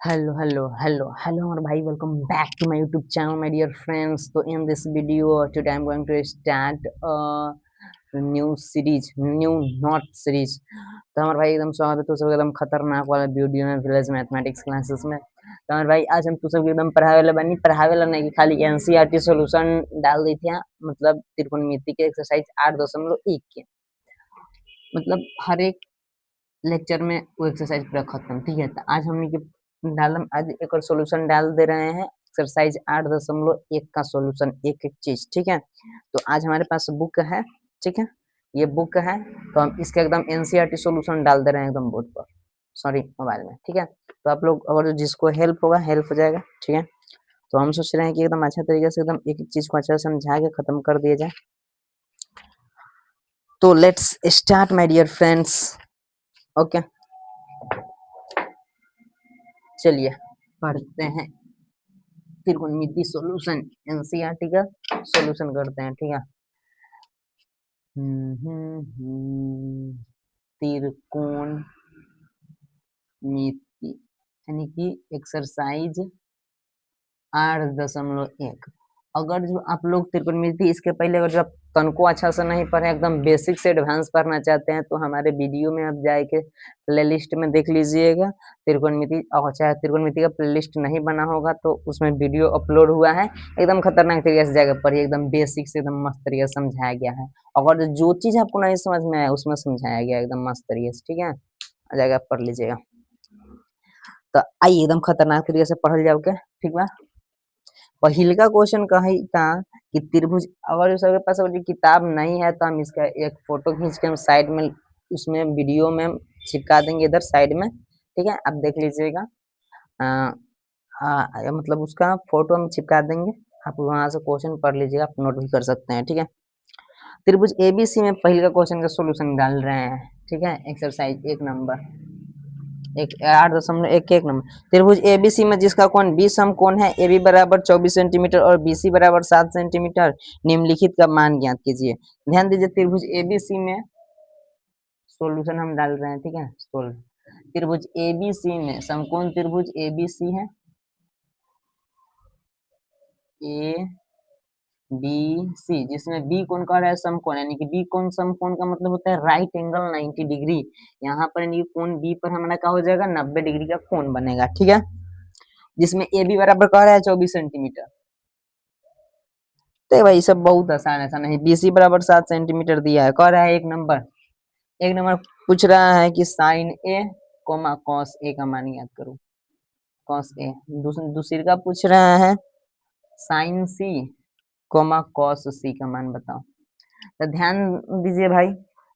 Hello, hello, hello, hello, और भाई welcome back to my YouTube channel, my dear friends. So in this video today I'm going to start a new series, new not series. तो हमारे भाई एकदम स्वागत है तो सब एकदम खतरनाक वाला वीडियो में विलेज मैथमेटिक्स क्लासेस में। तो हमारे भाई आज हम तो सब एकदम पढ़ावे वाला नहीं कि खाली एनसीईआरटी सॉल्यूशन डाल दी थी, मतलब त्रिकोणमिति के एक्सरसाइज 8.1 के, मतलब हर एक लेक्चर में वो एक्सरसाइज पूरा खत्म। ठीक है, तो आज हमने के आज एक और सॉल्यूशन डाल दे रहे हैं, एक्सरसाइज 8.1 का सॉल्यूशन, एक एक चीज। ठीक है, तो आज हमारे पास बुक है। ठीक है, ये बुक है तो हम इसके एकदम एनसीईआरटी सॉल्यूशन डाल दे रहे हैं एकदम बोर्ड पर, सॉरी मोबाइल में। ठीक है, तो आप लोग अगर जिसको हेल्प होगा हेल्प हो जाएगा। ठीक है, तो हम सोच रहे हैं कि एकदम अच्छा तरीके से एकदम एक एक चीज को अच्छा से समझा के खत्म कर दिया जाए। तो let's start my dear friends. Okay, चलिए पढ़ते हैं त्रिकोणमिति सॉल्यूशन, एनसीईआरटी का सॉल्यूशन करते हैं। ठीक है, त्रिकोणमिति यानी कि एक्सरसाइज 8.1। अगर जो आप लोग त्रिकोणमिति इसके पहले अगर जो आप तनको अच्छा से नहीं पढ़े, एकदम बेसिक से एडवांस पढ़ना चाहते हैं, तो हमारे वीडियो में आप जाके प्लेलिस्ट में देख लीजिएगा त्रिकोणमिति। और चाहे त्रिकोणमिति का प्लेलिस्ट नहीं बना होगा तो उसमें वीडियो अपलोड हुआ है, एकदम खतरनाक तरीके से जाकर पढ़िए, एकदम बेसिक से एकदम मस्त तरीके से समझाया गया है। अगर जो चीज आपको नहीं समझ में आया उसमें समझाया गया एकदम मस्त तरीके से। ठीक है, आ जाएगा, पढ़ लीजिएगा। तो आइए एकदम खतरनाक तरीके से पढ़ल जाओ के। ठीक बा, पहिलका क्वेश्चन कही था कि त्रिभुज, अगर सबके पास अगर किताब नहीं है तो हम इसका एक फोटो खींच के हम साइड में उसमें वीडियो में चिपका देंगे इधर साइड में। ठीक है, आप देख लीजिएगा। मतलब उसका फोटो हम चिपका देंगे, आप वहां से क्वेश्चन पढ़ लीजिएगा, आप नोट भी कर सकते हैं। ठीक है, त्रिभुज एबीसी में पहले का क्वेश्चन का सोल्यूशन डाल रहे हैं। ठीक है, एक्सरसाइज 1 नंबर, 8.1 नंबर। त्रिभुज एबीसी में जिसका कोण बी सम कोण है, ए बी बराबर 24 सेंटीमीटर और बी सी बराबर 7 सेंटीमीटर, निम्नलिखित का मान ज्ञात कीजिए। ध्यान दीजिए, त्रिभुज एबीसी में सॉल्यूशन हम डाल रहे हैं। ठीक है, त्रिभुज एबीसी में समकोण त्रिभुज एबीसी है, ए बी सी, जिसमें बी कोण कह रहा है समकोण, यानी कि बी कोण समकोण का मतलब होता है राइट एंगल 90 डिग्री। यहाँ पर यानी कोण बी पर हमारा क्या हो जाएगा, 90 डिग्री का कोण बनेगा। ठीक है, जिसमें ए बी बराबर कह रहा है 24 सेंटीमीटर। तो भाई सब बहुत आसान, ऐसा नहीं। बीसी बराबर 7 सेंटीमीटर दिया है, कह रहा है 1 नंबर। 1 नंबर पूछ रहा है कि sign A coma cos A का मान याद करो, कॉस ए। दूसरी का पूछ रहा है साइन सी कोमा कॉस सी का मान बताओ। तो ध्यान दीजिए भाई,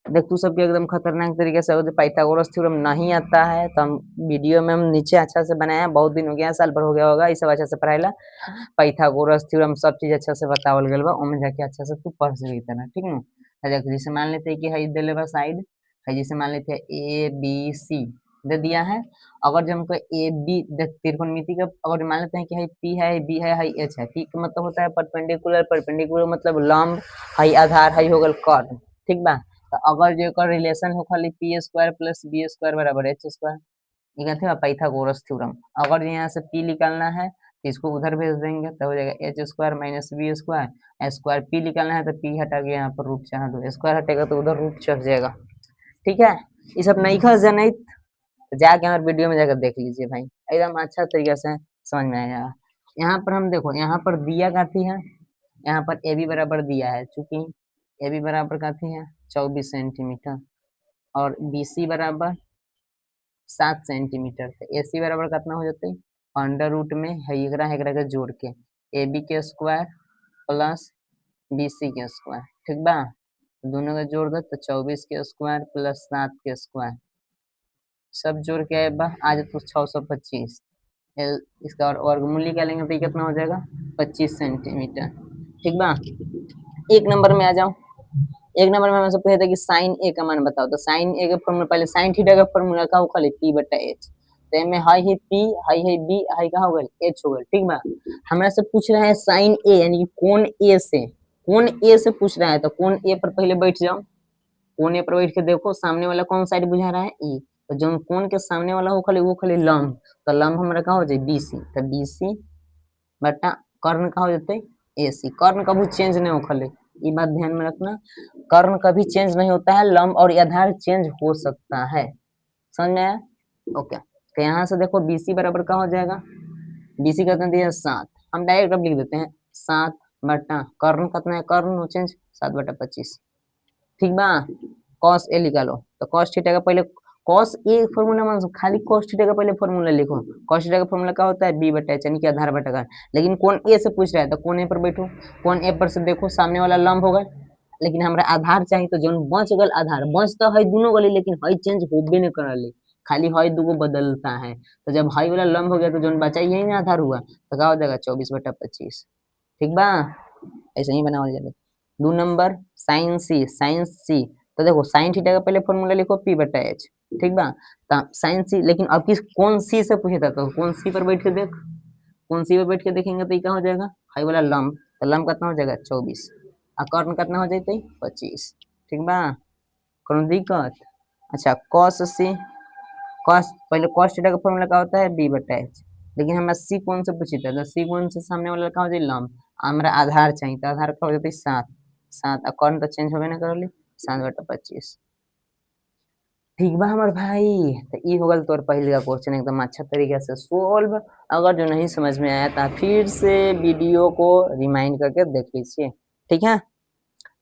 देख तू सबके एकदम खतरनाक तरीके से पाइथागोरस थ्योरम नहीं आता है तो हम वीडियो में हम नीचे अच्छा से बनाया, बहुत दिन हो गया, साल भर हो गया होगा, ये सब अच्छा से पढ़ाइला। पाइथागोरस थ्योरम सब चीज अच्छा से बतावल गल बा, ओमे जाके अच्छा से तू पढ़ सकी तना। ठीक न, जैसे मान लेते हैं कि हई देले बा साइड, हई जैसे मान लेते हैं ए बी सी दे दिया है। अगर जब हमको ए बी त्रिकोणमिति का अगर मान लेते हैं कि हई पी है, बी है, हई एच है। पी का मतलब होता है परपेंडिकुलर, परपेंडिकुलर मतलब लंब, हई आधार, हई हो गल कर्ण। ठीक बा, तो अगर जो कर रिलेशन हो खाली P square plus B square बराबर एच स्क्वायर, ये कहते हैं पाइथागोरस थ्योरम। अगर यहाँ से पी निकालना है तो इसको उधर भेज देंगे तो हो जाएगा H square minus B square square. P निकालना है तो पी हटा के यहाँ पर रूट चढ़ा दो, स्क्वायर हटेगा तो उधर रूट चढ़ जाएगा। ठीक है, ये सब नहीं खस जाना तो जाके हमारे वीडियो में जाकर देख लीजिए भाई, एकदम अच्छा तरीके से समझ में आएगा। यहाँ पर हम देखो, यहाँ पर दिया काफी है, यहाँ पर ए बी बराबर दिया है, चूंकि ए बी बराबर काफी है 24 सेंटीमीटर और बी सी बराबर 7 सेंटीमीटर, तो ए सी बराबर कितना हो जाता है, अंडर रूट में एकरा के जोड़ के ए बी के स्क्वायर प्लस बी सी के स्क्वायर। ठीक बा, दोनों का जोड़ दो तो 24 के स्क्वायर प्लस 7 के स्क्वायर, सब जोड़ के आए बा आज तो 625। इसका और वर्गमूल निकालेंगे तो ये कितना हो जाएगा 25 सेंटीमीटर। ठीक बा, 1 नंबर में आ जाओ। 1 नंबर में हमसे पूछा था कि साइन ए का मान बताओ, तो साइन ए का फॉर्मूला पहले साइन थीटा का फॉर्मूला का खाली पी बटा एच, तो में हाई है पी, हाई है बी, हाई का हो गया एच हो गया। ठीक बा, हमरा से पूछ रहा है साइन ए यानी कि कोण ए से, कोण ए से पूछ रहा है, तो कोण ए पर पहले बैठ जाओ। कोण ए पर बैठ के देखो सामने वाला कौन साइड बुझा रहा है, ई, तो जो कोण के सामने वाला हो खाली वो खाली लंब, तो लंब हमारा का हो जाए BC, तो BC बटा कर्ण का हो जाते AC। कर्ण कभी चेंज नहीं हो खाली, ये बात ध्यान में रखना, कर्ण कभी चेंज नहीं होता है, लंब और आधार चेंज हो सकता है, समझ में आया? ओके, तो यहाँ से देखो BC बराबर का हो जाएगा, BC कितना दिया 7, हम डायरेक्ट अब लिख देते हैं 7 बटा कर्ण कितना है, कर्ण नो चेंज 7/25, ठीक बा। cos A निकालो, तो cos थीटा का पहले cos A फॉर्मूला मान खाली cos थीटा का पहले फॉर्मूला लिखो, cos थीटा का फॉर्मूला क्या होता है B/h यानी कि आधार बटा कर्ण, लेकिन कोण A से पूछ रहा है तो कोण A पर बैठो, कोण A पर से देखो सामने वाला लंब होगा, लेकिन हमरा आधार चाहिए, तो जोन बच गल आधार, बच तो है दोनों गली लेकिन है चेंज होबे नहीं करले, खाली है दूगो बदलता है, तो जब है वाला लंब हो गया तो जोन बचा यही ना आधार हुआ, तो क्या हो जाएगा 24/25, ठीक बा, ऐसे ही बनावल जाएगा। 2 नंबर साइन सी, तो देखो साइन थीटा का पहले फॉर्मूला लिखो P/h, ठीक बा, तो साइन सी, लेकिन अब किस कौन सी से पूछे था, तो कौन सी पर बैठ के देख, कौन सी पर बैठ के देखेंगे तो ये क्या हो जाएगा, हाई वाला लंब, तो लंब कितना हो जाएगा 24, और कर्ण कितना हो जाते 25, ठीक बा, कौन दिक्कत। अच्छा cos सी, cos पहले cos थीटा का फॉर्मूला क्या होता है B/h, लेकिन हमरा सी कौन से पूछी था, तो सी कौन से सामने वाला का हो जाए लंब, हमरा आधार चाहिए, तो आधार का हो जाते 7, 7 और कौन तो चेंज होबे ना करली 7/25, ठीक बा हमार भाई। तो ये हो गल तोर पहले का क्वेश्चन एकदम अच्छा तरीके से सोल्व, अगर जो नहीं समझ में आया तो फिर से वीडियो को रिमाइंड करके देख लीजिए, ठीक है।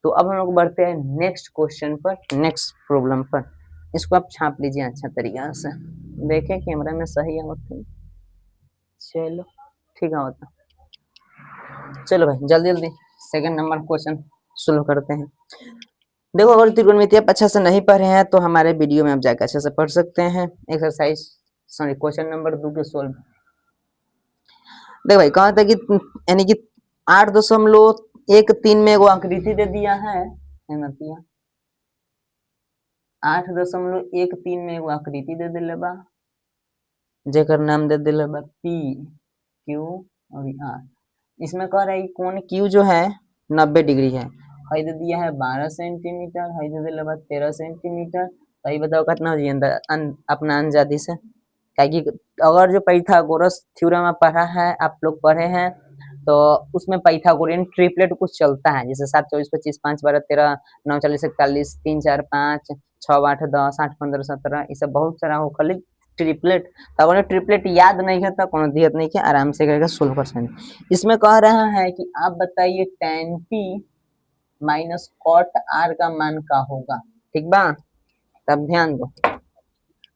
तो अब हम लोग बढ़ते हैं नेक्स्ट क्वेश्चन पर, नेक्स्ट प्रॉब्लम पर, इसको आप छाप लीजिए अच्छा तरीका से, देखें कैमरा में सही है मतलब, चलो ठीक है होता, चलो भाई जल्दी जल्दी सेकंड नंबर क्वेश्चन शुरू करते हैं। देखो अगर त्रिकोणमिति आप अच्छा से नहीं पढ़े हैं तो हमारे वीडियो में आप जाकर अच्छे से पढ़ सकते हैं, एक्सरसाइज सॉरी क्वेश्चन नंबर 2 के सोल्व। देखो भाई कहा था कि यानी कि 8.13 में एगो आकृति दे दिया है, 8.13 में एगो आकृति दे दिले बा, जेकर नाम दे दिले बा P Q और R। इसमें कह रहा है कोण Q जो है 90 डिग्री है, हाई दे दिया है 12 सेंटीमीटर, हाई दे दिले बा 13 सेंटीमीटर, तो ये बताओ कितना हो जाए अपना अंजादी से, कि अगर जो पाइथागोरस थ्योरम में पढ़ा है आप लोग पढ़े हैं, तो उसमें पाइथागोरियन ट्रिपलेट कुछ चलता है, जैसे 7 24 25 5 12 13 9 40 41 3 4 5 6 8 10 8 15 17, ये सब बहुत सारा हो खाली ट्रिपलेट, तो अगर ट्रिपलेट याद नहीं है तो कोनो दिक्कत नहीं है, आराम से करके सोल्व कर सकते। इसमें कह रहा है कि आप बताइए tan p minus cot r का मान का होगा, ठीक बा, तब ध्यान दो,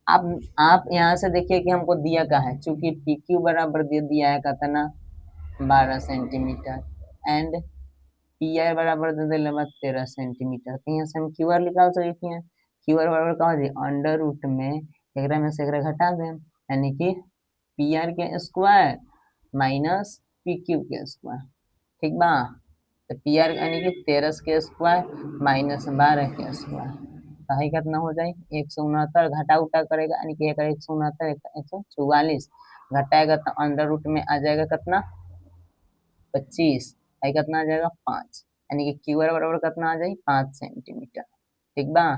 आप यहाँ से देखिए कि हमको दिया क्या है, चूंकि पी क्यू बराबर दे दिया है कितना 12 सेंटीमीटर एंड पी आर बराबर दे दिया 13 सेंटीमीटर, तो यहाँ से हम क्यू आर निकाल सकते हैं, क्यू आर बराबर का हो जाए अंडर रूट में एकरा में से एकरा घटा दें, यानी कि पी आर के स्क्वायर माइनस पी क्यू के स्क्वायर, ठीक बा, तो पी आर यानी कि 13 के स्क्वायर माइनस 12 के स्क्वायर, तो है कितना हो जाए 169, घटा उठा करेगा यानी कि 169 144, घटाएगा तो अंडर रूट में आ जाएगा कितना 25, है कितना आ जाएगा 5, यानी कि क्यू आर बराबर कितना आ जाए 5 सेंटीमीटर, ठीक बा।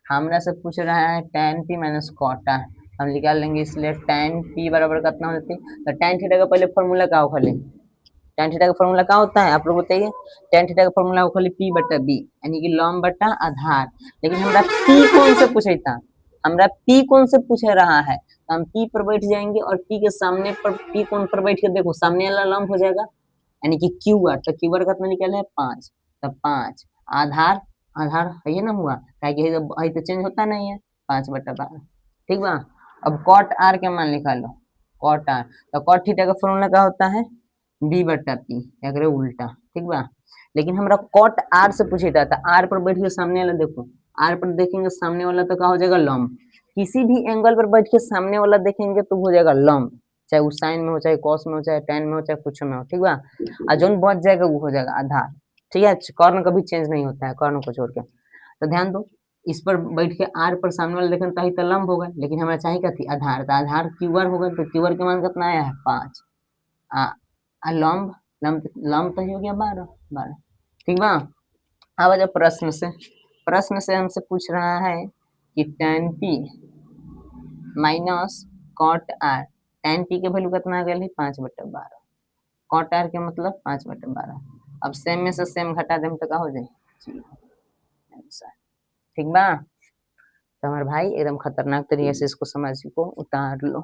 हमरा से पूछ रहा है tan p minus cot r, हम निकाल लेंगे, इसलिए tan p बराबर कितना हो जाती है, तो tan थीटा का पहले फॉर्मूला क्या हो खाली, tan थीटा का फॉर्मूला क्या होता है आप लोग बताइए, tan थीटा का फॉर्मूला हो खाली P/B यानी कि लंब बटा आधार, लेकिन हमरा P कौन से पूछे था, हमरा P कौन से पूछ रहा है, तो हम P पर बैठ जाएंगे और P के सामने पर P कौन पर बैठ के देखो सामने वाला लंब हो जाएगा, यानी कि क्यू आर, तो क्यू आर कितना निकल है 5, तो 5 आधार, आधार है ना हुआ, क्या तो चेंज होता नहीं है 5/12, ठीक बा। अब कॉट आर के मान निकालो, कॉट आर, तो कॉट थीटा का फॉर्मूला क्या होता है B/P, अगर उल्टा, ठीक बा, लेकिन हमरा कॉट आर से पूछे था, आर पर बैठ के सामने वाला देखो, आर पर देखेंगे सामने वाला तो क्या हो जाएगा लंब, किसी भी एंगल पर बैठ के सामने वाला देखेंगे तो हो जाएगा लंब, चाहे वो साइन में हो चाहे कॉस में हो चाहे टेन में हो चाहे कुछ में हो, ठीक बा, और जोन बच जाएगा वो हो जाएगा आधार, ठीक है, कर्ण कभी चेंज नहीं होता है कर्ण को छोड़ के, तो ध्यान दो इस पर बैठ के आर पर सामने वाला देखें तो ही तो लंब होगा, लेकिन हमें चाहिए क्या थी आधार, तो आधार क्यू आर होगा, तो क्यू आर के मान कितना आया है 5, लंब लंब लंब तो हो गया 12, ठीक बा। अब जब प्रश्न से हमसे पूछ रहा है कि tan p minus cot R, tan p के वैल्यू कितना आ गया है 5/12, कॉट आर के मतलब 5/12। अब सेम में से सेम घटा देम तो का हो जाए आंसर। ठीक बा, तो हमारे भाई एकदम खतरनाक तरीके से इसको समझ को उतार लो।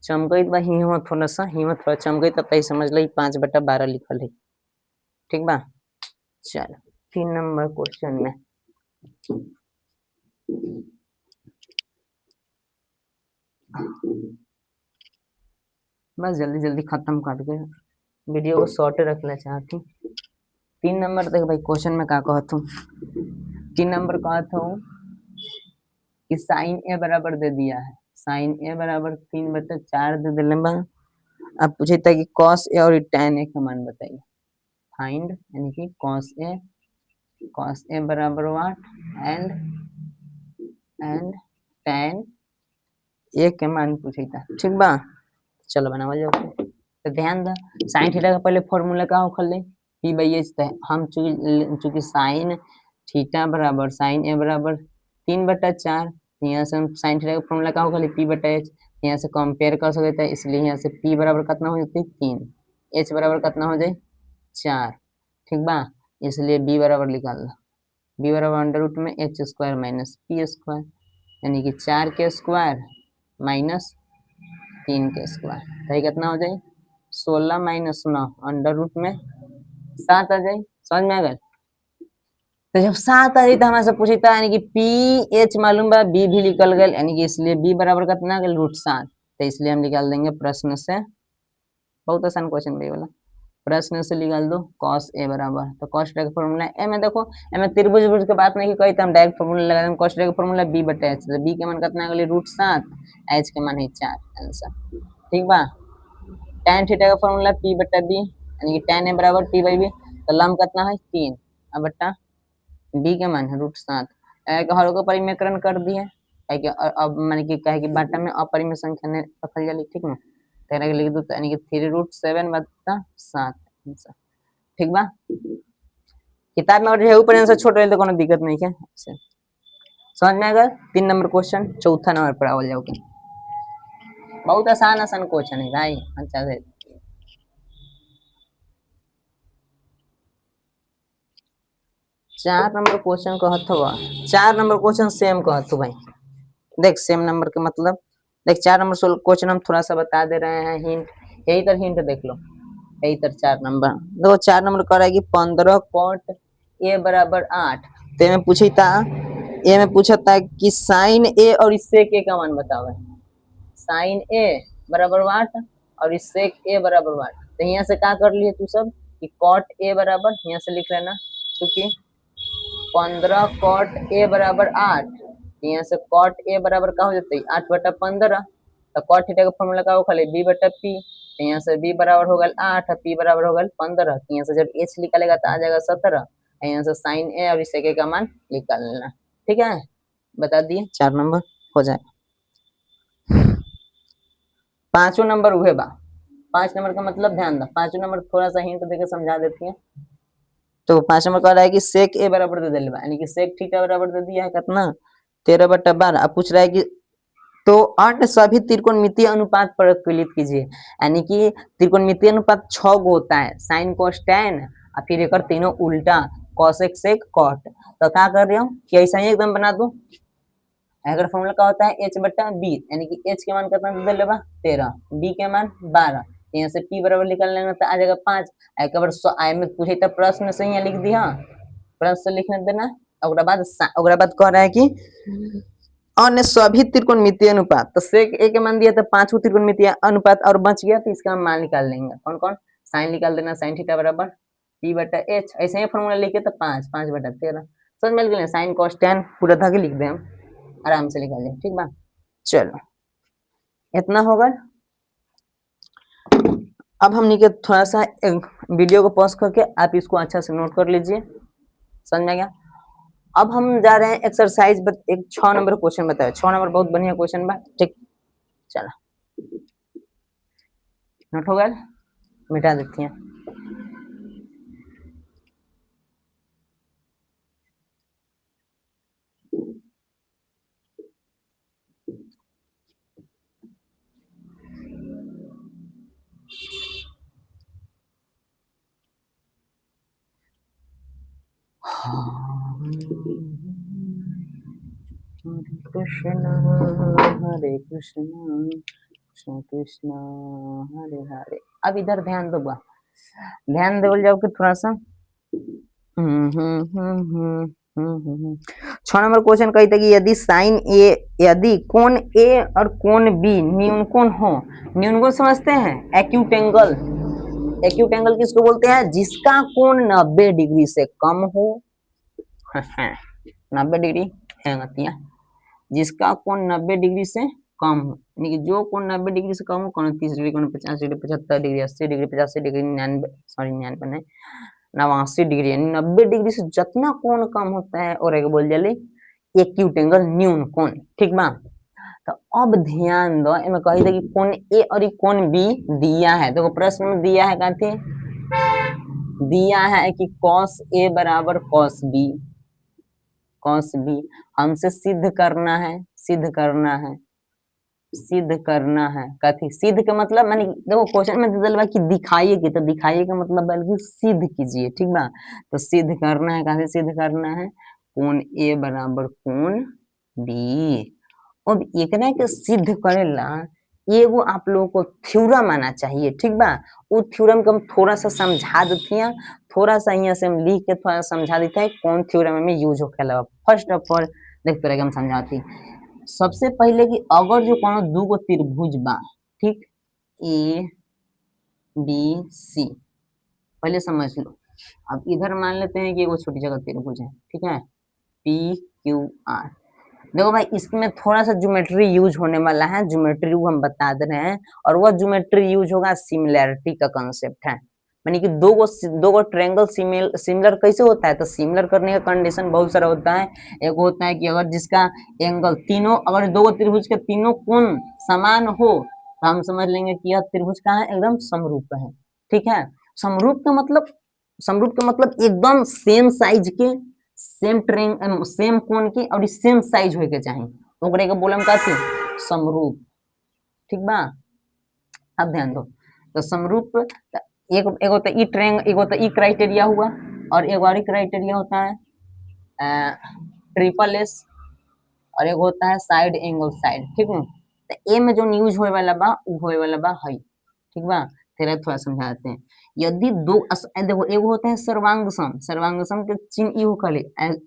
चमकई बा हिम्मत, थोड़ा सा हिम्मत थोड़ा चमकई तब तक समझ ली 5/12 लिखल है। ठीक बा, चल 3 नंबर क्वेश्चन में बस जल्दी जल्दी खत्म कर के वीडियो को शॉर्ट रखना चाहती। 3 नंबर देख भाई क्वेश्चन में का कहत हूँ, 3 नंबर कहत हूँ कि साइन ए बराबर दे दिया है, साइन ए बराबर 3/4 दे दिले बा। अब पूछे था कि कॉस ए और tan ए का मान बताइए। फाइंड यानी कि कॉस ए बराबर व्हाट एंड tan ए के मान पूछे था। ठीक बा, चलो बनावा जाओ। तो ध्यान दा साइन थीटा का पहले फॉर्मूला का होखल p बाई एच, हम चूंकि साइन थीटा बराबर साइन ए बराबर 3/4, यहाँ से हम साइन थीटा का फॉर्मूला का होखल p/h, यहाँ से कंपेयर कर सकते हैं, इसलिए यहाँ से p बराबर कितना हो जाती है 3, h बराबर कितना हो जाए 4। ठीक बा, इसलिए b बराबर निकाल लो, b बराबर अंडर रूट में h² माइनस p², यानी कि 4 के स्क्वायर माइनस 3 के स्क्वायर, तो कितना हो जाए 16 माइनस 9 अंडर रूट में 7 आ जाए। समझ में आ गया, तो जब 7 आ जाए तो हमारे से पूछता है यानी कि पी एच मालूम बा, बी भी निकल गए, यानी कि इसलिए बी बराबर कितना आ गया √7, तो इसलिए हम निकाल देंगे प्रश्न से, बहुत आसान क्वेश्चन भी वाला, प्रश्न से निकाल दो cos ए बराबर, तो cos का फॉर्मूला ए में देखो, ए में त्रिभुज के बात नहीं कही तो हम डायरेक्ट फॉर्मूला लगा देंगे, cos का फॉर्मूला b/h, तो b के मान कितना आ गया √7, h के मान है 4 आंसर। ठीक बा, tan थीटा का फॉर्मूला p/b, यानी कि tan a बराबर p/b, तो लंब कितना है 3, अब बटा b के मान है √7, हर को परिमेयकरण कर दिए, अब माने कि कहे कि बाटा में अपरिमेय संख्या ने रखल जाली। ठीक ना, तेरा के लिख दो, यानी कि 3√7/7 आंसर। ठीक बा, किताब में और ऊपर आंसर छोड़ रहे तो कोनो दिक्कत नहीं है। समझ में आ गया 3 नंबर क्वेश्चन। चौथा नंबर पर आवल जाओगे, बहुत आसान आसान क्वेश्चन है भाई, अच्छा से 4 नंबर क्वेश्चन कहत हुआ, 4 नंबर क्वेश्चन सेम कहत हो भाई, देख सेम नंबर के मतलब देख 4 नंबर क्वेश्चन हम थोड़ा सा बता दे रहे हैं, हिंट यही तर हिंट देख लो, यही तर 4 नंबर देखो, 4 नंबर कह रहा है कि 15 cot ए बराबर 8, तो में पूछता ए में पूछता है कि साइन ए और इससे के का मान बताओ, साइन ए बराबर 8 और इससे ए बराबर 8, तो यहाँ से क्या कर लिए तू सब कि cot ए बराबर यहाँ से लिख लेना, क्योंकि 15 cot ए बराबर 8, यहाँ से cot ए बराबर का हो जाता है 8/15, तो cot थीटा का फॉर्मूला का हो खाली b/p, तो यहाँ से b बराबर हो गया 8, p बराबर हो गया 15, यहाँ से जब h निकालेगा तो आ जाएगा 17, यहाँ से साइन ए और इससे का मान निकालना। ठीक है, बता दिए 4 नंबर हो जाए। 5वां नंबर हुए बा, 5 नंबर का मतलब ध्यान दो, 5वां नंबर थोड़ा सा हिंट देकर समझा देती है। तो 5 नंबर कह रहा है कि सेक ए बराबर दे दिया, यानी कि सेक थीटा बराबर दे दिया है कितना 13/12। अब पूछ रहा है कि तो अन्य सभी त्रिकोणमितीय अनुपात परिकलित कीजिए, यानी कि त्रिकोणमितीय अनुपात 6 गो होता है, साइन cos tan और फिर एक तीनों उल्टा cosec sec cot, तो क्या कर रही हूँ कि ऐसा ही एकदम बना दो, अगर फॉर्मूला का होता है h/b, यानी कि h के मान कितना दे लेगा 13, b के मान 12, यहाँ से p बराबर निकाल लेना तो आ जाएगा 5, एक बार आई में पूछे तो प्रश्न से यहाँ लिख दिया, प्रश्न लिखने देना, ओकरा बाद कह रहा है कि अन्य सभी त्रिकोणमितीय अनुपात, तो सेक ए के मान दिया तो 5 त्रिकोणमितीय अनुपात और बच गया, तो इसका हम मान निकाल लेंगे, कौन कौन, साइन निकाल देना, साइन थीटा बराबर p/h, ऐसे ही फॉर्मूला लिखे तो 5/13, समझ में गया, साइन cos tan पूरा धागे लिख दे, हम आराम से निकाल लें। ठीक बा, चलो इतना होगा। अब हम निके थोड़ा सा वीडियो को पॉज करके आप इसको अच्छा से नोट कर लीजिए, समझ में गया। अब हम जा रहे हैं एक्सरसाइज, एक 6 नंबर क्वेश्चन बताया, 6 नंबर बहुत बढ़िया क्वेश्चन बा। ठीक, चलो नोट हो गया, मिटा देती हैं। कृष्ण हरे कृष्ण कृष्ण कृष्ण हरे हरे। अब इधर ध्यान दो बा, ध्यान दे जाओ कि थोड़ा सा। 6 नंबर क्वेश्चन कहते कि यदि साइन ए, यदि कोण ए और कोण बी न्यून कोण हो। न्यून कोण समझते हैं? Acute angle. एक्यूट एंगल किसको बोलते हैं? जिसका कोण 90 डिग्री से कम हो। 90 डिग्री है, जिसका कोण 90 डिग्री से कम हो, यानी कि जो कोण 90 डिग्री से कम हो, कोण 30 डिग्री, कोण 50 degree, 75 degree, 80 degree, 85 degree, 99, sorry 99 नहीं, 89 डिग्री, यानी 90 डिग्री से जितना कोण कम होता है और एक बोल जल्दी एक्यूट एंगल न्यून कोण। ठीक बा? तो अब ध्यान दो, इनमें कही था कि कोण ए और कोण बी दिया है। देखो प्रश्न में दिया है, कहते दिया है कि cos ए बराबर cos बी, cos बी हमसे सिद्ध करना है, सिद्ध करना है, सिद्ध करना है। कथी सिद्ध का मतलब, मानी देखो क्वेश्चन में दिया कि दिखाइए की, तो दिखाइए का मतलब बल्कि सिद्ध कीजिए। ठीक बा? तो सिद्ध करना है, कैसे सिद्ध करना है? कोण ए बराबर कोण बी। अब एकरा के सिद्ध करेला एगो आप लोगों को थ्योरम आना चाहिए। ठीक बा? वो थ्योरम को हम थोड़ा सा समझा देते हैं, थोड़ा सा यहाँ से हम लिख के थोड़ा समझा देते हैं कौन थ्योरम में यूज होखेला। फर्स्ट ऑफ ऑल देखते रहे हम समझाती। सबसे पहले कि अगर जो कोनो दू गो त्रिभुज बा, ठीक, ए बी सी, पहले समझ लो। अब इधर मान लेते हैं कि एगो छोटी जगह त्रिभुज है, ठीक है, पी क्यू आर। देखो भाई इसमें थोड़ा सा ज्योमेट्री यूज होने वाला है, ज्योमेट्री वो हम बता दे रहे हैं, और वह ज्योमेट्री यूज होगा सिमिलैरिटी का कंसेप्ट है। यानी कि दो गो ट्रायंगल सिमिलर कैसे होता है? तो सिमिलर करने का कंडीशन बहुत सारा होता है। एक होता है कि अगर जिसका एंगल तीनों, अगर दो गो त्रिभुज के तीनों कोण समान हो तो हम समझ लेंगे कि यह त्रिभुज का है, एकदम समरूप है। ठीक है? समरूप का मतलब, समरूप का मतलब एकदम सेम साइज के, सेम कोण के और सेम साइज होके चाहिए, ओकरे के बोलम का थी समरूप। ठीक बा? अब ध्यान दो, तो समरूप एक एगो तो ई ट्रायंगल, एगो तो ई क्राइटेरिया हुआ, और एक और क्राइटेरिया होता है ट्रिपल एस, और एक होता है साइड एंगल साइड। ठीक है? तो ए में जो यूज होए वाला बा उ होए वाला बा हई। ठीक बा? तेरा थोड़ा समझाते हैं। यदि दो देखो एगो होता है सर्वांग सम, सर्वांग सम के चिन्ह ई होखली,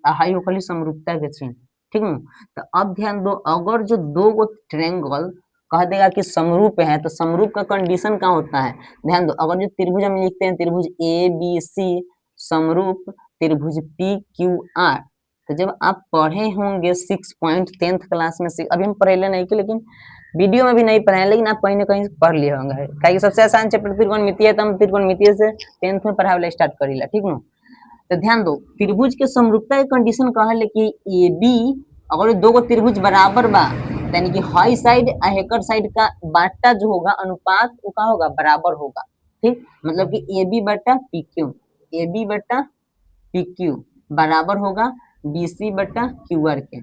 हाई होखली समरूपता के चिन्ह। ठीक है? तो अब ध्यान दो, अगर जो दो गो ट्रायंगल कह देगा कि समरूप है, तो समरूप का कंडीशन क्या होता है? ध्यान दो, अगर जो त्रिभुज हम लिखते हैं, त्रिभुज ए बी सी समरूप त्रिभुज पी क्यू आर। तो जब आप पढ़े होंगे 6.10th क्लास में, अभी हम पढ़े नहीं कि, लेकिन वीडियो में भी नहीं पढ़े, लेकिन आप कहीं ना कहीं पढ़ लिए होंगे। कहीं सबसे आसान चैप्टर त्रिकोणमितीय है, तो हम त्रिकोणमितीय से 10th में पढ़ावे स्टार्ट करीला। ठीक न? तो ध्यान दो, त्रिभुज के समरूपता के कंडीशन कहले कि ए बी, अगर दो गो त्रिभुज बराबर बा, यानी कि हाई साइड और हेकर साइड का बाटा जो होगा, अनुपात वो का होगा, बराबर होगा। ठीक? मतलब कि ए बी बटा पी क्यू, ए बी बटा पी क्यू बराबर होगा बी सी बटा क्यू आर के,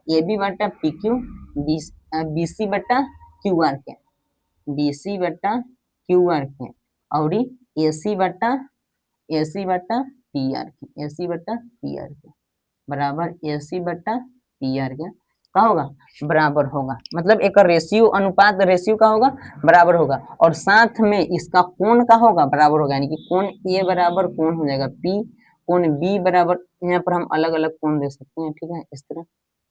ए बी बटा पी क्यू बी सी बटा क्यू आर के, बी सी बटा क्यू आर के, और ए सी बटा पी आर के, ए सी बटा पी आर के बराबर ए सी बटा पी आर के का होगा, बराबर होगा। मतलब एक रेशियो, अनुपात रेशियो का होगा, बराबर होगा, और साथ में इसका कोण का होगा, बराबर होगा। यानी कि कोण ए बराबर कोण हो जाएगा पी, कोण बी बराबर, यहाँ पर हम अलग अलग कोण दे सकते हैं। ठीक है? इस तरह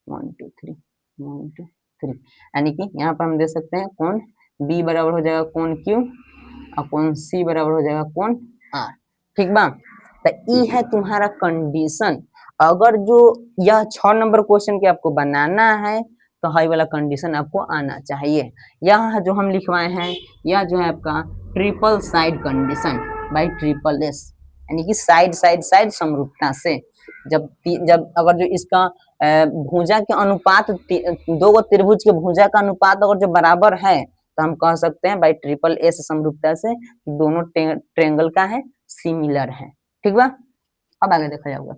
1 2 3 1 2 3, यानी कि यहाँ पर हम दे सकते हैं कोण बी बराबर हो जाएगा कोण क्यू, और कोण सी बराबर हो जाएगा कोण आर। ठीक बा? तो ये है तुम्हारा कंडीशन। अगर जो यह 6 नंबर क्वेश्चन के आपको बनाना है, तो हाई वाला कंडीशन आपको आना चाहिए। यह जो हम लिखवाए हैं, यह जो है आपका triple side condition bye triple S, यानी कि साइड साइड साइड समरूपता से। जब अगर जो इसका भुजा के अनुपात, दो गो त्रिभुज के भुजा का अनुपात अगर जो बराबर है, तो हम कह सकते हैं बाय ट्रिपल एस समरूपता से दोनों ट्रायंगल का है, सिमिलर है। ठीक बा? अब आगे देखा जाऊंगा।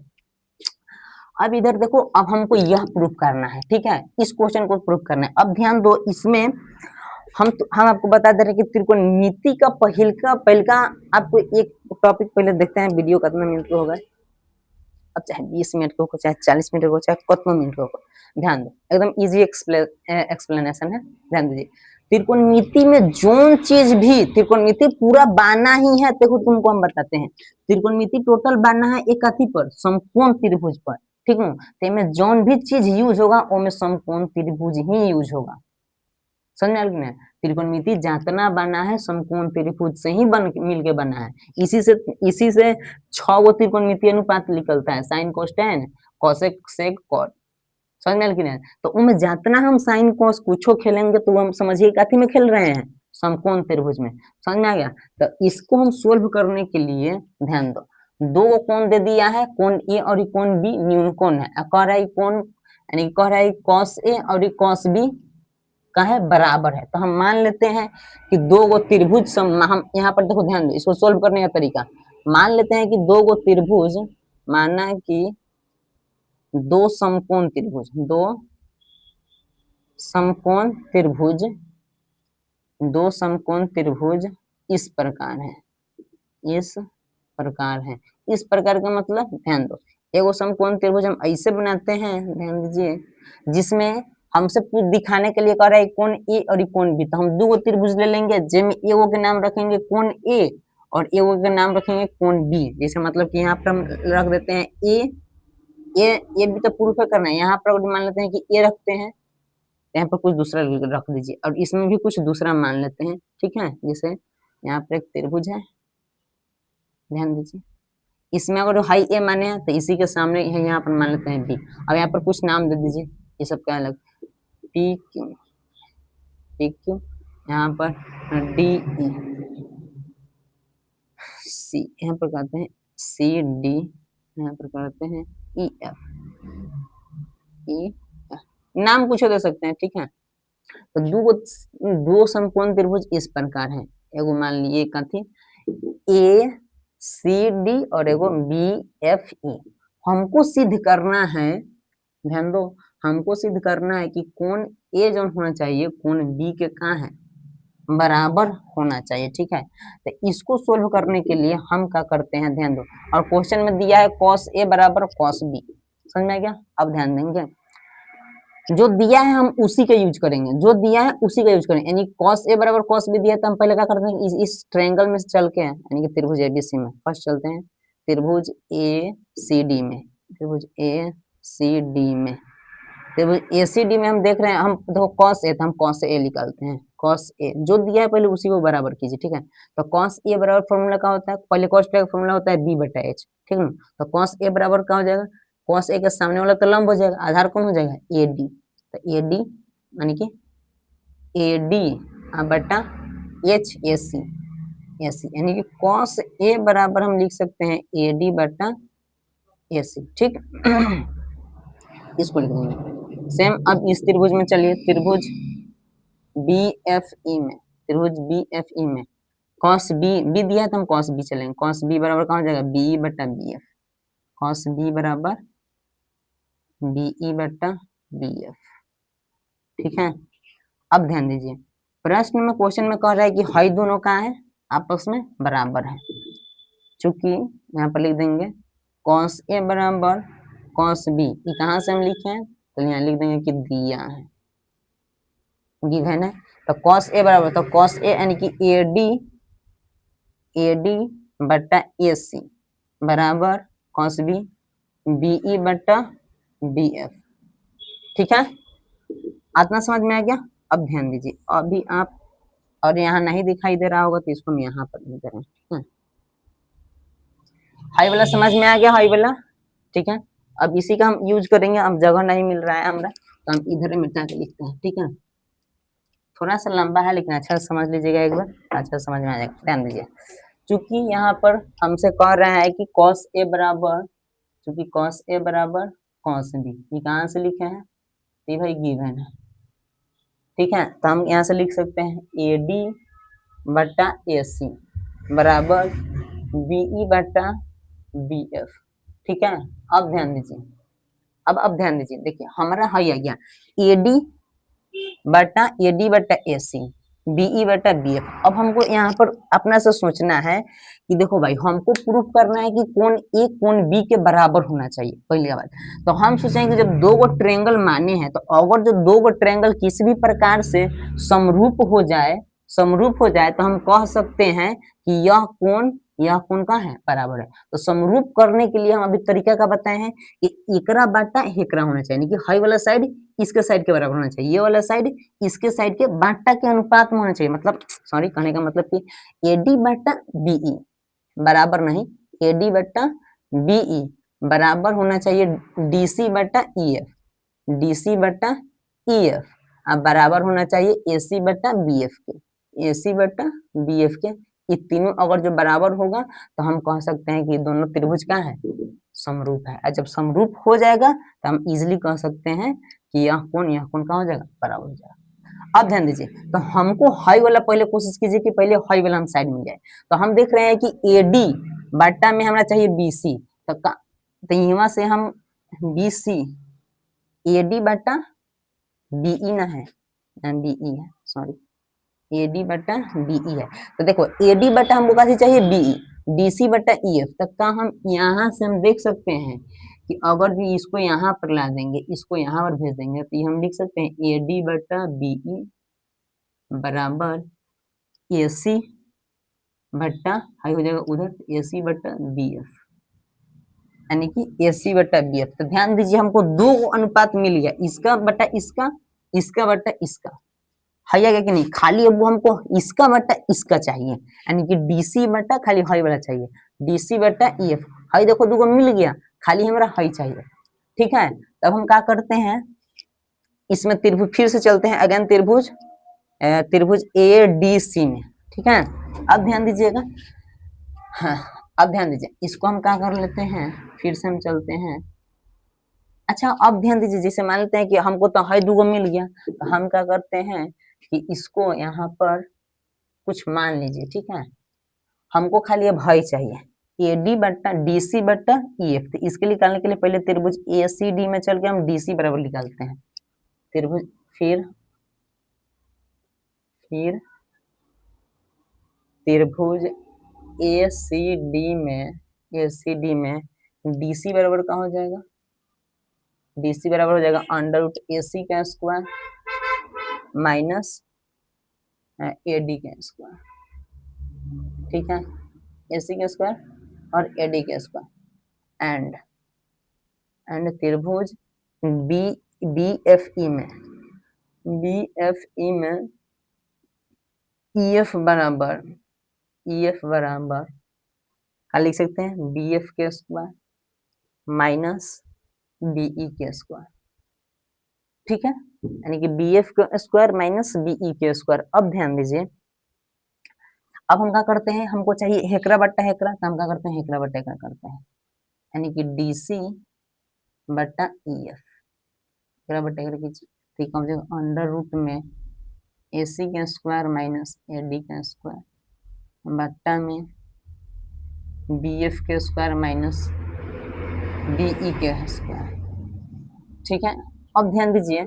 अब इधर देखो, अब हमको यह प्रूफ करना है। ठीक है? इस क्वेश्चन को प्रूफ करना है। अब ध्यान दो, इसमें हम आपको बता दे रहे हैं कि त्रिकोणमिति का पहलका आपको एक टॉपिक पहले देखते हैं, वीडियो कितना मिनट का होगा। अब चाहे 20 मिनट को चाहे 40 मिनट को चाहे कितना मिनट को ध्यान दो, एकदम इजी एक्सप्लेनेशन है, ध्यान दीजिए। त्रिकोणमिति में जोन चीज भी, त्रिकोणमिति पूरा बाना ही है, देखो तुमको हम बताते हैं। त्रिकोणमिति टोटल बाना है एक अथी पर, समकोण त्रिभुज पर, ठीक है। तो में जोन भी चीज यूज होगा वो में समकोण त्रिभुज ही यूज होगा, समझ में आ गया? त्रिकोणमिति जितना बना है समकोण त्रिभुज से ही बन मिलके बना है। इसी से 6 गो त्रिकोणमिति अनुपात निकलता है, sine cos tan cosec sec cot, समझ में आ गया? तो उनमें जितना हम साइन कोस कुछो खेलेंगे तो हम समझिए काथी में खेल रहे हैं, समकोण त्रिभुज में, समझ में आ गया? तो इसको हम सोल्व करने के लिए ध्यान दो, दो कोण दे दिया है, कोण ए और कोण बी न्यून कोण है, कह रहा है कोण यानी कह रहा है कॉस ए और कॉस बी का है बराबर है। तो हम मान लेते हैं कि दो गो त्रिभुज हम यहाँ पर देखो ध्यान दो, इसको सोल्व करने का तरीका मान लेते हैं कि दो गो त्रिभुज, माना कि दो समकोण त्रिभुज, दो समकोण त्रिभुज, दो समकोण त्रिभुज इस प्रकार है, इस प्रकार है। इस प्रकार का मतलब ध्यान दो, एगो समकोण त्रिभुज हम ऐसे बनाते हैं, ध्यान दीजिए, जिसमें हमसे कुछ दिखाने के लिए कह रहा है कोण ए और कोण बी। तो हम दो त्रिभुज ले लेंगे, जिसमें एगो के नाम रखेंगे कोण ए और एगो के नाम रखेंगे कोण बी। जैसे मतलब कि यहाँ पर हम रख देते हैं ए भी तो प्रूफ करना है, यहाँ पर मान लेते हैं कि ए रखते हैं, यहाँ पर कुछ दूसरा रख दीजिए और इसमें भी कुछ दूसरा मान लेते हैं, ठीक है। जैसे यहाँ पर एक त्रिभुज है, ध्यान दीजिए, इसमें अगर हाई ए माने हैं तो इसी के सामने है यहाँ पर मान लेते हैं बी। अब यहाँ पर कुछ नाम दे दीजिए, ये सब क्या अलग, पी क्यू, यहाँ पर डी ई सी, यहाँ पर कहते हैं सी डी, यहाँ पर कहते हैं ई एफ, नाम कुछ दे सकते हैं, ठीक है। तो दो समकोण त्रिभुज इस प्रकार है, एगो मान लिए कथी ए सी डी और एगो बी एफ ई। हमको सिद्ध करना है, ध्यान दो, हमको सिद्ध करना है कि कोण ए जो होना चाहिए कोण बी के कहाँ है बराबर होना चाहिए, ठीक है। तो इसको सोल्व करने के लिए हम क्या करते हैं, ध्यान दो, और क्वेश्चन में दिया है cos a बराबर cos b, समझ में आ गया? अब ध्यान देंगे, जो दिया है हम उसी का यूज करेंगे, जो दिया है उसी का यूज करेंगे, यानी cos a बराबर cos b दिया तो हम पहले क्या करते हैं, इस ट्रायंगल में चल के, यानी कि त्रिभुज ABC में फर्स्ट चलते हैं, त्रिभुज ACD में, त्रिभुज ACD में, त्रिभुज ACD में हम देख रहे हैं, हम देखो cos a, तो हम cos a निकालते हैं, cos a जो दिया है पहले उसी को बराबर कीजिए, ठीक है। तो cos a बराबर फॉर्मूला क्या होता है, पहले cos का फॉर्मूला होता है b बटा h, ठीक है। तो cos a बराबर क्या हो जाएगा, cos a के सामने वाला तो लंब हो जाएगा, आधार कौन हो जाएगा AD, तो AD यानी कि AD बटा HAC, यानी कि cos a बराबर हम लिख सकते हैं AD बटा AC, ठीक। इसको लिख देंगे सेम। अब इस त्रिभुज में चलिए, त्रिभुज BFE में, त्रिभुज BFE में cos b दिया है तो हम cos b चलेंगे, cos b बराबर कहाँ हो जाएगा BE बटा BF, cos b बराबर BE बटा BF, ठीक है। अब ध्यान दीजिए, प्रश्न में क्वेश्चन में कह रहा है कि हाई दोनों का है आपस में बराबर है, चूंकि यहाँ पर लिख देंगे cos a बराबर cos b, ये कहाँ से हम लिखे हैं, तो यहाँ लिख देंगे कि दिया है, गिवन है। तो cos a बराबर, तो cos a यानी कि AD बटा AC बराबर cos b BE बटा BF, ठीक है। आतना समझ में आ गया? अब ध्यान दीजिए, अभी आप, और यहाँ नहीं दिखाई दे रहा होगा तो इसको हम यहाँ पर लिख रहे हैं, ठीक है। हाई वाला समझ में आ गया, हाई वाला, ठीक है। अब इसी का हम यूज करेंगे, अब जगह नहीं मिल रहा है हमारा तो हम इधर मिटा के लिखते हैं, ठीक है। थोड़ा सा लंबा है लेकिन अच्छा समझ लीजिएगा, एक बार अच्छा समझ में आ जाएगा, ध्यान दीजिए। चूंकि यहाँ पर हमसे कह रहा है कि cos a बराबर, चूंकि cos a बराबर cos b, ये कहाँ से लिखे हैं, ये भाई गिवन है, ठीक है। तो हम यहाँ से लिख सकते हैं AD बटा AC बराबर BE बटा BF, ठीक है। अब ध्यान दीजिए, अब ध्यान दीजिए, देखिए हमारा हाई आ गया AD बटा AC, बीई बटा बीएफ। अब हमको यहाँ पर अपना से सोचना है कि देखो भाई हमको प्रूफ करना है कि कोण ए कोण बी के बराबर होना चाहिए पहली बात। तो हम सोचेंगे जब दो गो ट्रायंगल माने हैं तो अगर जो दो गो ट्रायंगल किसी भी प्रकार से समरूप हो जाए तो हम कह सकते हैं कि यह कोण का है बराबर है। तो समरूप करने के लिए हम अभी तरीका का बताए हैं कि एकरा बाटा हेकरा होना चाहिए, यानी कि हाई वाला साइड इसके साइड के बराबर होना चाहिए, ये वाला साइड इसके साइड के बाटा के अनुपात में होना चाहिए। मतलब सॉरी कहने का मतलब कि एडी बटा बीई बराबर नहीं, एडी बटा बीई बराबर होना चाहिए डीसी बटा ईएफ, डीसी बटा ईएफ अब बराबर होना चाहिए एसी बटा बीएफ के, एसी बटा बीएफ के। ये तीनों अगर जो बराबर होगा तो हम कह सकते हैं कि दोनों त्रिभुज क्या है, समरूप है। और जब समरूप हो जाएगा तो हम इजिली कह सकते हैं कि यह कोण का हो जाएगा, बराबर हो जाएगा। अब ध्यान दीजिए, तो हमको हाई वाला पहले कोशिश कीजिए कि पहले हाई वाला हम साइड में जाए। तो हम देख रहे हैं कि एडी बटा में हमारा चाहिए बीसी, तो यहाँ से हम बीसी एडी बटा बीई ना है, बीई है सॉरी, एडी बटा बीई है। तो देखो एडी बटा हमको कैसे चाहिए बीई, डीसी बटा ईएफ तक का हम यहाँ से हम देख सकते हैं कि अगर भी इसको यहाँ पर ला देंगे, इसको यहाँ पर भेज देंगे तो ये हम लिख सकते हैं एडी बटा बीई बराबर एसी बटा हाई हो जाएगा उधर एसी बटा बीएफ, यानी कि एसी बटा बीएफ। तो ध्यान दीजिए हमको दो अनुपात मिल गया, इसका बटा इसका, इसका बटा इसका, हाई आ गया कि नहीं। खाली अब हमको इसका बटा इसका चाहिए, यानी कि डीसी बटा खाली हाई वाला चाहिए, डीसी बटा ईएफ। हाई देखो दो मिल गया, खाली हमारा हाई चाहिए, ठीक है। तब हम क्या करते हैं, इसमें त्रिभुज फिर से चलते हैं अगेन, त्रिभुज ए डी सी में, ठीक है। अब ध्यान दीजिएगा, हाँ अब ध्यान दीजिए, इसको हम क्या कर लेते हैं, फिर से हम चलते हैं। अच्छा अब ध्यान दीजिए, जैसे मान लेते हैं कि हमको तो हाई दो मिल गया, तो हम क्या करते हैं कि इसको यहाँ पर कुछ मान लीजिए, ठीक है। हमको खाली अब हाई चाहिए, एडी बट्टा डीसी बट्टा ईएफ। तो इसके निकालने के लिए पहले त्रिभुज एसीडी में चल के हम डीसी बराबर निकालते हैं, त्रिभुज फिर त्रिभुज एसीडी में डीसी बराबर क्या हो जाएगा, डीसी बराबर हो जाएगा अंडर रूट एसी का स्क्वायर माइनस एडी का स्क्वायर, ठीक है, एसी का स्क्वायर और एडी का स्क्वायर एंड त्रिभुज बीएफई में ईएफ बराबर क्या लिख सकते हैं, बीएफ के स्क्वायर माइनस बीई के स्क्वायर, ठीक है, यानी कि बीएफ के स्क्वायर माइनस बीई के स्क्वायर। अब ध्यान दीजिए, अब हम क्या करते हैं, हमको चाहिए हेकरा बट्टा हेकरा, तो हम क्या करते हैं हेकरा बट्टा हेकरा करते हैं, यानी कि डीसी बट्टा ईएफ, हेकरा बट्टा हेकरा कीजिए, ठीक है, अंडर रूट में एसी का स्क्वायर माइनस एडी का स्क्वायर बट्टा में बीएफ के स्क्वायर माइनस बीई के स्क्वायर, ठीक है। अब ध्यान दीजिए,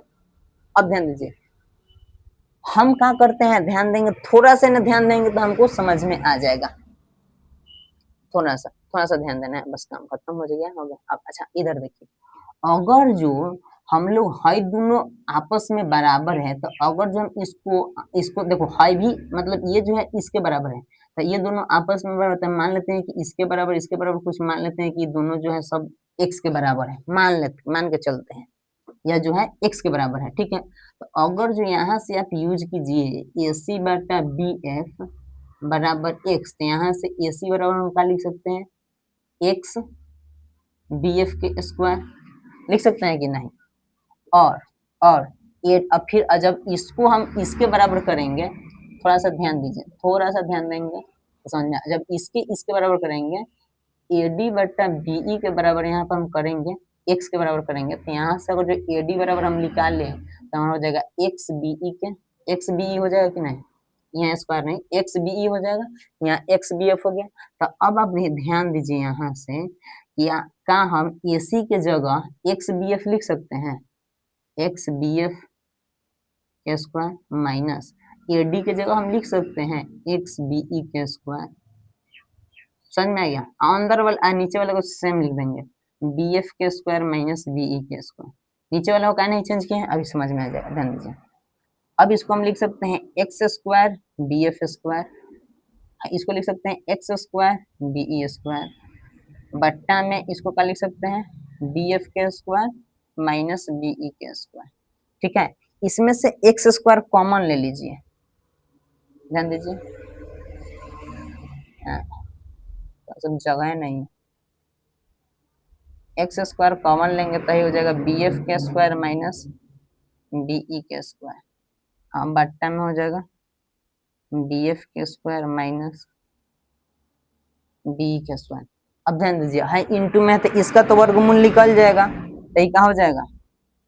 हम क्या करते हैं, ध्यान देंगे, थोड़ा सा ना ध्यान देंगे तो हमको समझ में आ जाएगा, थोड़ा सा ध्यान देना है, बस काम खत्म हो गया। अब अच्छा इधर देखिए, अगर जो हम लोग हाई दोनों आपस में बराबर है, तो अगर जो हम इसको देखो हाई भी मतलब ये जो है इसके बराबर है, तो ये दोनों आपस में बराबर है, मान लेते हैं कि इसके बराबर कुछ मान लेते हैं कि दोनों जो है सब x के बराबर है, मान के चलते हैं, यह जो है x के बराबर है, ठीक है। तो अगर जो यहाँ से आप यूज कीजिए AC बटा BF बराबर x, तो यहाँ से AC बराबर हम क्या लिख सकते हैं, x BF के स्क्वायर लिख सकते हैं कि नहीं। और ये अब फिर जब इसको हम इसके बराबर करेंगे, थोड़ा सा ध्यान देंगे तो समझना, जब इसके बराबर करेंगे AD बटा BE के बराबर यहाँ पर हम करेंगे, x के बराबर करेंगे, तो यहाँ से अगर जो AD बराबर हम निकाल लें तो हमारा हो जाएगा XBE हो जाएगा कि नहीं, यहाँ स्क्वायर नहीं XBE हो जाएगा, यहाँ XBF हो गया। तो अब आप ध्यान दीजिए यहाँ से क्या हम AC के जगह XBF लिख सकते हैं, XBF के स्क्वायर माइनस ए डी के जगह हम लिख सकते हैं एक्स बी ई के स्क्वायर। समझ में आ गया? अंदर वाला नीचे वाले को सेम लिख देंगे, बी एफ के स्क्वायर माइनस बी ई के स्क्वायर। नीचे वाला को क्या नहीं चेंज किया है, अभी समझ में आ जाएगा, ध्यान दीजिए। अब इसको हम लिख सकते हैं X square B F square, इसको लिख सकते हैं X square B E square, बट्टा में इसको क्या लिख सकते हैं बी एफ के स्क्वायर माइनस बी ई के स्क्वायर। ठीक है, इसमें से एक्स स्क्वायर कॉमन ले लीजिए, ध्यान दीजिए, सब जगह नहीं, एक्स स्क्वायर कॉमन लेंगे तो ही हो जाएगा बी एफ के स्क्वायर माइनस बी ई के स्क्वायर, हम बट्टा में हो जाएगा बी एफ के स्क्वायर माइनस बी ई के स्क्वायर। अब ध्यान दीजिए, है इंटू में तो इसका तो वर्गमूल निकल जाएगा, तो ये क्या हो जाएगा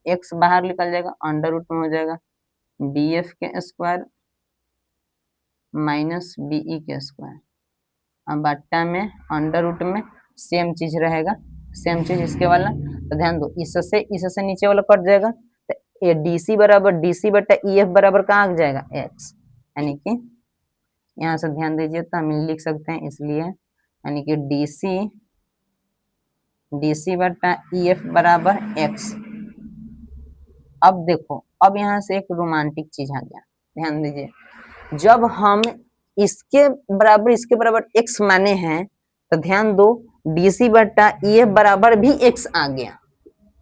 एक्स बाहर निकल जाएगा, अंडर रूट में हो जाएगा बी एफ के स्क्वायर माइनस बी ई के स्क्वायर, अब बट्टा में अंडर रूट में सेम चीज रहेगा, सेम चीज इसके वाला। तो ध्यान दो, इससे नीचे वाला कट जाएगा, तो ये डी सी बराबर डी सी बटा ई एफ बराबर कहाँ आ जाएगा एक्स, यानी कि यहाँ से ध्यान दीजिए तो हम लिख सकते हैं इसलिए, यानी कि डी सी बटा ई एफ बराबर एक्स। अब देखो, अब यहाँ से एक रोमांटिक चीज आ गया, ध्यान दीजिए, जब हम इसके बराबर एक्स माने हैं तो ध्यान दो डीसी बटा ई एफ बराबर भी एक्स आ गया,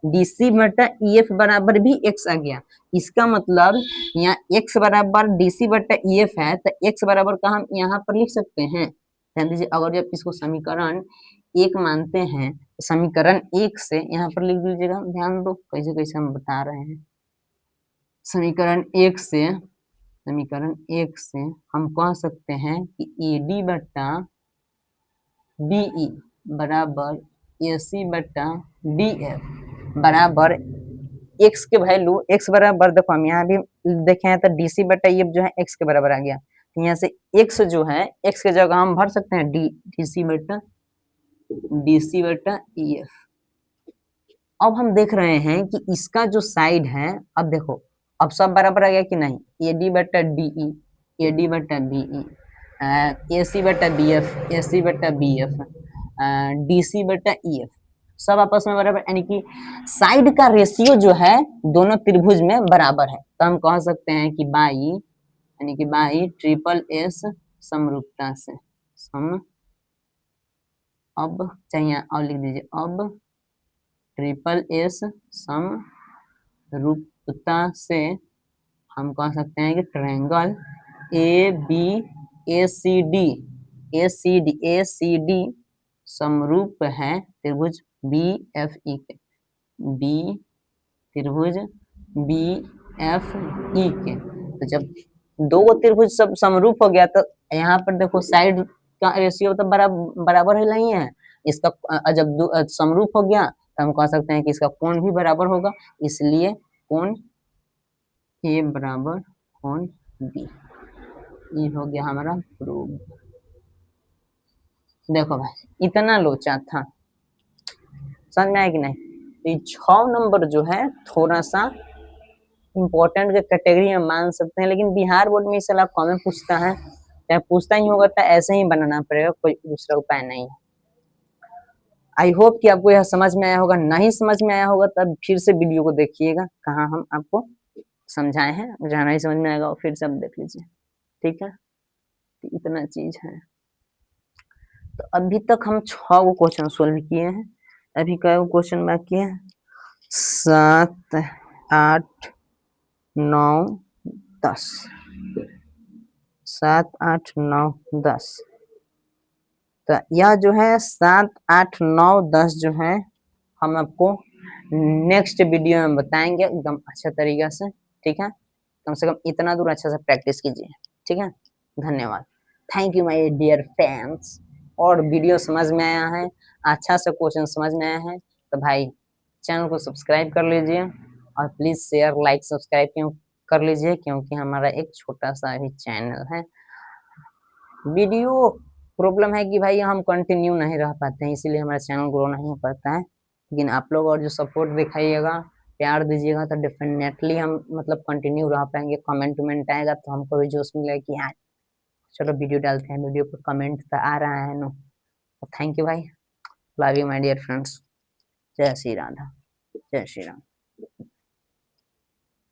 डीसी बटा ई एफ बराबर भी एक्स आ गया। इसका मतलब यहाँ एक्स बराबर डीसी बटा ई एफ है, तो एक्स बराबर का हम यहाँ पर लिख सकते हैं, ध्यान दीजिए, अगर जब इसको समीकरण एक मानते हैं तो समीकरण एक से यहाँ पर लिख दीजिएगा, ध्यान दो कैसे कैसे हम बता रहे हैं। समीकरण एक से हम कह सकते हैं कि ए डी बटा बी ई बराबर ए सी बटा डी एफ बराबर एक्स के वैल्यू, एक्स बराबर देखो हम यहाँ भी देखे हैं तो डी सी बटा ई एफ जो है एक्स के बराबर आ गया, तो यहाँ से एक्स जो है एक्स के जगह हम भर सकते हैं डी सी बटा ई एफ। अब हम देख रहे हैं कि इसका जो साइड है, अब देखो अब सब बराबर आ गया कि नहीं, ए डी बटा डी ई, ए डी बटा बी ई, ए सी बटा बी एफ, ए सी बटा बी एफ, डी सी बटा ई एफ, सब आपस में बराबर, यानी कि साइड का रेशियो जो है दोनों त्रिभुज में बराबर है, तो हम कह सकते हैं कि बाई, यानी कि बाई ट्रिपल एस समरूपता से अब चाहिए और लिख दीजिए, अब ट्रिपल एस समरूपता से हम कह सकते हैं कि ट्रायंगल ए सी डी समरूप है त्रिभुज बी एफ ई के, त्रिभुज बी एफ ई के। तो जब दो त्रिभुज सब समरूप हो गया तो यहाँ पर देखो साइड का रेशियो तो बराबर ही नहीं है, इसका जब समरूप हो गया तो हम कह सकते हैं कि इसका कोण भी बराबर होगा, इसलिए कोण ए बराबर कोण बी, ये हो गया हमारा प्रूव। देखो भाई इतना लोचा था, समझ में आया कि नहीं? तो ये 6 नंबर जो है थोड़ा सा इम्पोर्टेंट के कैटेगरी में मान सकते हैं, लेकिन बिहार बोर्ड में इस सलाह कॉमन पूछता है, चाहे पूछता ही होगा तो ऐसे ही बनाना पड़ेगा, कोई दूसरा उपाय नहीं है। आई होप कि आपको यह समझ में आया होगा, नहीं समझ में आया होगा तब फिर से वीडियो को देखिएगा, कहाँ हम आपको समझाए हैं, जहाँ नहीं समझ में आएगा फिर से आप देख लीजिए, ठीक है? तो इतना चीज है। तो अभी तक हम 6 गो क्वेश्चन सोल्व किए हैं, अभी कई गो क्वेश्चन बाकी है, 7 8 9 10, 7 8 9 10। तो यह जो है 7 8 9 10 जो है हम आपको नेक्स्ट वीडियो में बताएंगे एकदम अच्छा तरीका से, ठीक है? कम से कम इतना दूर अच्छा से प्रैक्टिस कीजिए, ठीक है? धन्यवाद, thank you my dear friends. और वीडियो समझ में आया है, अच्छा से क्वेश्चन समझ में आया है तो भाई चैनल को सब्सक्राइब कर लीजिए और प्लीज शेयर लाइक सब्सक्राइब क्यों कर लीजिए, क्योंकि हमारा एक छोटा सा भी चैनल है। वीडियो प्रॉब्लम है कि भाई हम कंटिन्यू नहीं रह पाते हैं, इसीलिए हमारा चैनल ग्रो नहीं हो पाता है, लेकिन आप लोग और जो सपोर्ट दिखाइएगा प्यार दीजिएगा तो डेफिनेटली हम मतलब कंटिन्यू रह पाएंगे। कमेंट वमेंट आएगा तो हमको भी जोश मिलेगा कि यार चलो वीडियो डालते हैं, वीडियो पर कमेंट तो आ रहा है नो। थैंक यू भाई, love you my dear friends. जय श्री राधा, जय श्री राम।